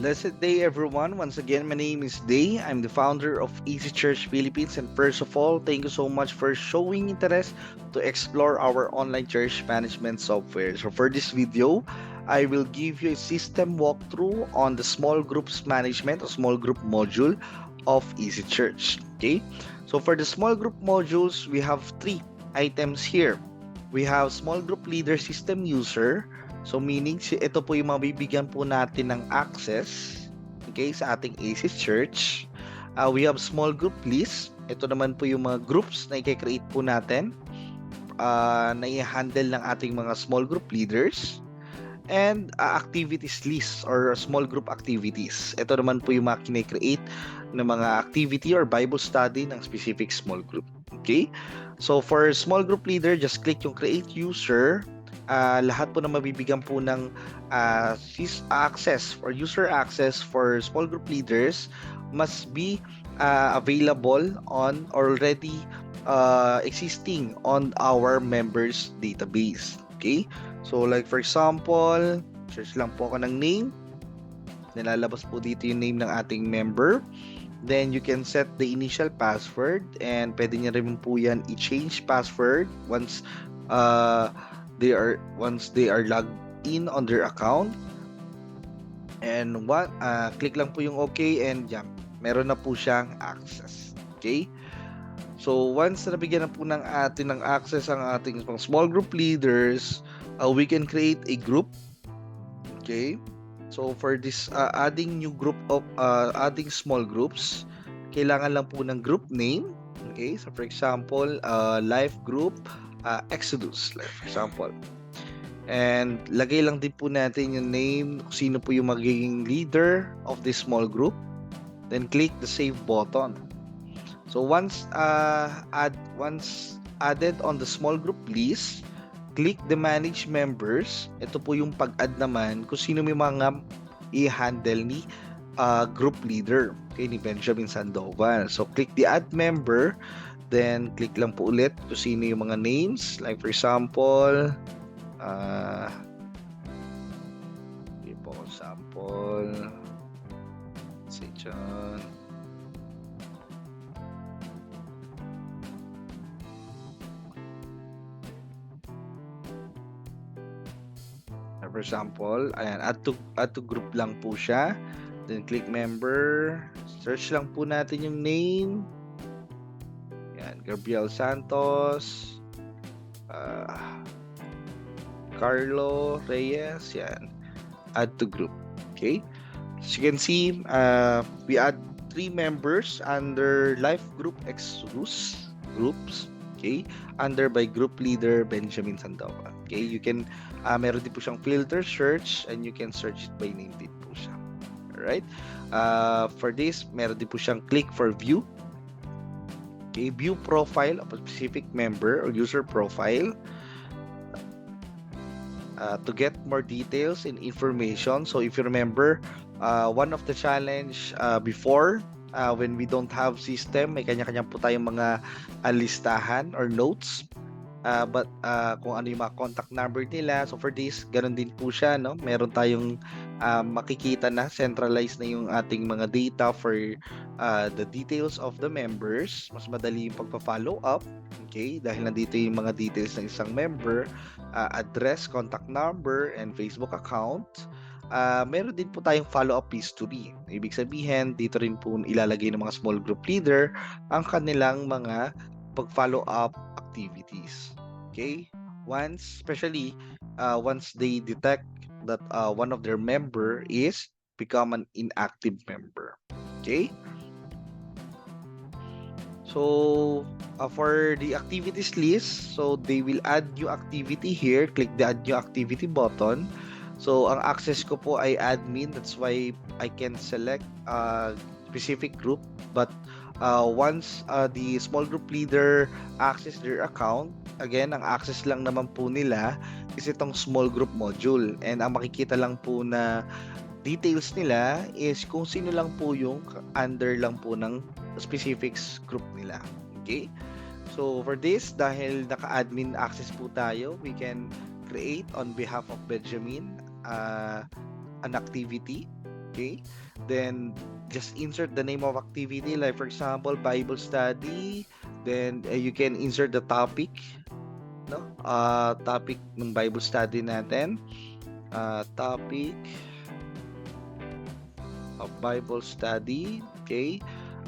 Blessed day, everyone. Once again, my name is Day. I'm the founder of Easy Church Philippines. And first of all, thank you so much for showing interest to explore our online church management software. So, for this video, I will give you a system walkthrough on the small groups management or small group module of Easy Church. Okay, so for the small group modules, we have three items here. We have small group leader system user. So meaning ito po yung mabibigyan po natin ng access, okay, sa ating ACES Church. We have small group list. Ito naman po yung mga groups na i-create po natin na i-handle ng ating mga small group leaders. And activities list or small group activities. Ito naman po yung mga kine-create ng mga activity or Bible study ng specific small group. Okay? So for small group leader, just click yung create user. Lahat po na mabibigyan po ng access or user access for small group leaders must be available on already existing on our members database. Okay? So like for example, search lang po ako ng name. Nilalabas po dito yung name ng ating member. Then you can set the initial password and pwede niya rin po yan i-change password once they are logged in on their account. And click lang po yung okay and yeah, meron na po siyang access. Okay? So once na nabigyan na po ng atin ng access ang ating small group leaders, we can create a group. Okay? So for this adding new group of adding small groups, kailangan lang po ng group name. Okay? So for example, life group Exodus, like for example. And lagay lang din po natin yung name, kung sino po yung magiging leader of this small group. Then click the save button. So once added on the small group list, click the manage members. Ito po yung pag-add naman kung sino may mga i-handle ni group leader, okay, ni Benjamin Sandoval. So click the add member, then click lang po ulit kung sino yung mga names. Like for example, say John. For example, ayan, add to group lang po siya. Then click member, search lang po natin yung name. Yan, Gabriel Santos, Carlo Reyes, yan. Add to group. Okay? As you can see, we add 3 members under life group Exodus groups. Okay? Under by group leader Benjamin Sandoval. Okay? You can meron din po siyang filter search and you can search it by name din po siya. Alright? For this, meron din po siyang click for view. Okay, view profile of a specific member or user profile to get more details and information. So if you remember, one of the challenge before, when we don't have system, may kanya-kanya po tayong mga listahan or notes. But kung ano yung mga contact number nila. So for this, ganun din po siya, no? Meron tayong makikita na centralized na yung ating mga data for the details of the members. Mas madali yung pagpa-follow up, okay? Dahil nandito yung mga details ng isang member, address, contact number, and Facebook account. Meron din po tayong follow-up history. Ibig sabihin, dito rin po ilalagay ng mga small group leader ang kanilang mga pag-follow up activities. Okay? Especially once they detect that one of their member is become an inactive member. Okay? So for the activities list, so they will add new activity here. Click the add new activity button. So ang access ko po ay admin. That's why I can select specific group. But once the small group leader access their account, again, ang access lang naman po nila is itong small group module. And ang makikita lang po na details nila is kung sino lang po yung under lang po ng specific group nila. Okay? So for this, dahil naka-admin access po tayo, we can create on behalf of Benjamin an activity. Okay, then just insert the name of activity, like for example Bible study. Then you can insert the topic, no, topic ng Bible study natin, topic of Bible study. Okay,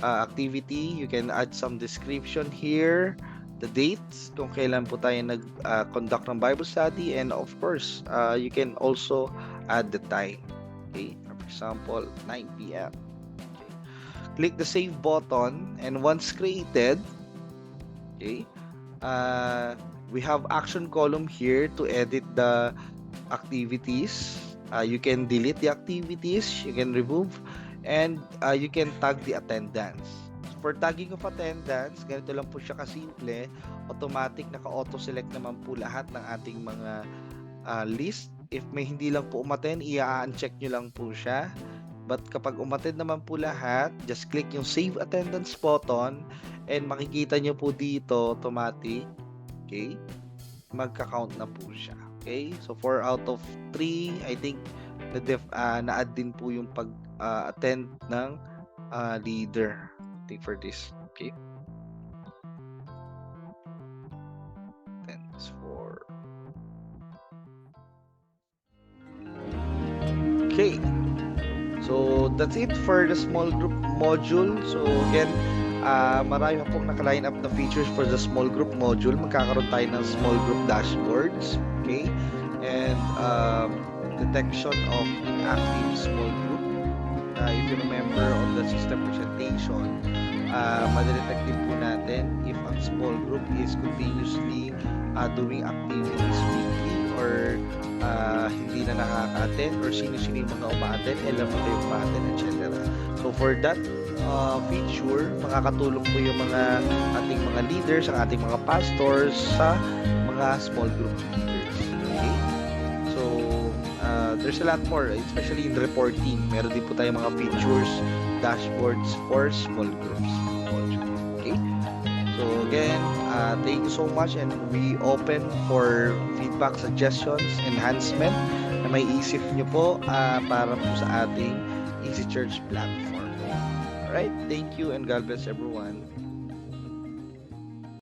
activity, you can add some description here, the dates kung kailan po tayo nag-conduct ng Bible study, and of course you can also add the time. Okay, for example 9 p.m. Okay. Click the save button, and once created, okay, we have action column here to edit the activities. You can delete the activities, you can remove, and you can tag the attendance. For tagging of attendance, ganito lang po siya kasimple. Automatic naka-auto-select naman po lahat ng ating mga list. If may hindi lang po umattend, i-uncheck nyo lang po siya. But kapag umattend naman po lahat, just click yung save attendance button, and makikita nyo po dito automatic, okay, magka-count na po siya. Okay, so 4 out of 3, I think na-add din po yung pag-attend ng leader, I think, for this. Okay, attendance for. Okay, so that's it for the small group module. So again, marami pa pong naka-line up na features for the small group module. Magkakaroon tayo ng small group dashboards, okay, and detection of inactive small group. If you remember on the system presentation, madedetect din po natin if ang small group is continuously doing activities weekly, or hindi na nakaka-attend, or sino-sino yung mga uma-attend, ilan ba kayo uma-attend, etc. So for that feature, makakatulong po yung mga ating mga leaders, ang ating mga pastors sa mga small group leaders. Okay? So there's a lot more, especially in reporting. Meron din po tayong mga features, dashboards for small groups. Okay? So again, thank you so much, and we open for feedback, suggestions, enhancement na may isip nyo po para po sa ating Easy Church platform. Alright, thank you, and God bless everyone.